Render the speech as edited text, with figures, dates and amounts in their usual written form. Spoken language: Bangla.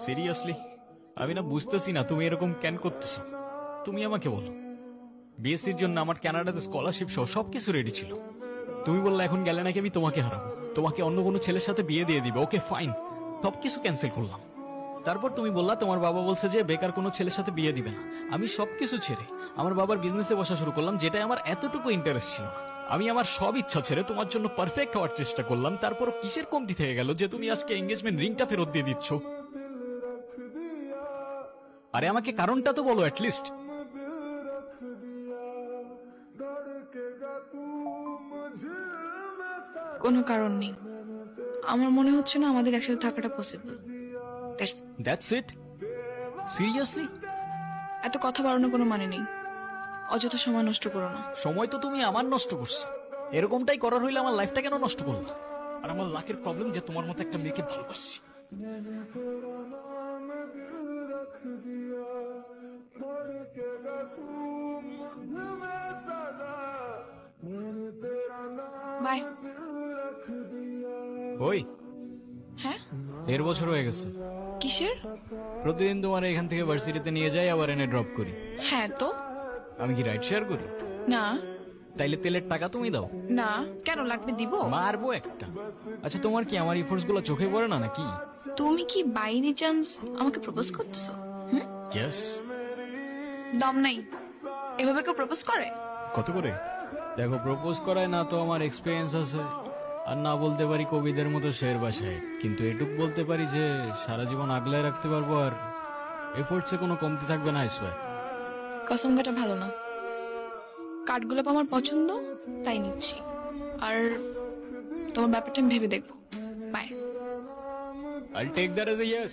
সিরিয়াসলি আমি না বুঝতেছি না তুমি এরকম কেন করতেছো। তুমি আমাকে বলো, বিএসসির জন্য আমার কানাডাতে স্কলারশিপ সহ সবকিছু রেডি ছিল। তুমি বললে এখন গেলে নাকি আমি তোমাকে হারাবো, তোমাকে অন্য কোনো ছেলের সাথে বিয়ে দিয়ে দিবে। ওকে ফাইন, সবকিছু ক্যান্সেল করলাম। তারপর তুমি বললা তোমার বাবা বলছে যে বেকার কোনো ছেলের সাথে বিয়ে দিবে না। আমি সবকিছু ছেড়ে আমার বাবার বিজনেসে বসা শুরু করলাম, যেটাই আমার এতটুকু ইন্টারেস্ট ছিল না। আমি আমার সব ইচ্ছা ছেড়ে তোমার জন্য পারফেক্ট হওয়ার চেষ্টা করলাম। তারপরও কিসের কমতি থেকে গেল যে তুমি আজকে এঙ্গেজমেন্ট রিংটা ফেরত দিয়ে দিচ্ছ? আরে আমাকে কারণটা তো বলো অ্যাটলিস্ট। কোনো কারণ নেই, আমার মনে হচ্ছে না আমাদের একসাথে থাকাটা পসিবল। That's it? সিরিয়াসলি? এত কথা বাড়ানোর কোনো মানে নেই, অযথা সময় নষ্ট করো না। সময় তো তুমি আমার নষ্ট করছো। এরকমটাই করার হইলে আমার লাইফটা কেন নষ্ট করলো? আর আমার লাকের প্রবলেম যে তোমার মতো একটা মেয়েকে ভালোবাসি। বাই। ওই হ্যাঁ, 1.5 বছর হয়ে গেছে। কিসের? প্রতিদিন তোমার এখান থেকে ভার্সিটিতে নিয়ে যাই, আবার এনে ড্রপ করি। হ্যাঁ তো। আমি কি রাইড শেয়ার করি? না। তাইলে তেলের টাকা তুমি দাও। না, কেন লাগবে? দিব। মারবো একটা। আচ্ছা তোমার কি আমার ইফোর্টস গুলো চোখে পড়ে না নাকি? তুমি কি বাই এনি চান্স আমাকে প্রপোজ করতেছো? ইয়েস। দম নাই, এভাবে কেউ প্রপোজ করে? কত করে? দেখো, প্রপোজ করায় না তো আমার এক্সপিরিয়েন্স আছে, আর না বলতে পারি কবিদের মতো শের বাসায়, কিন্তু এটুক বলতে পারি যে সারা জীবন আগলায় রাখতে পারবো, আর এফোর্টসে কোনো কমতি থাকবে না। আইসওয়ার। কসম কাটা ভালো না, কাঠগোলাপ আমার পছন্দ তাই নিচ্ছি, আর তোমার ব্যাপারটা আমি ভেবে দেখবো। By. I'll take that as a yes.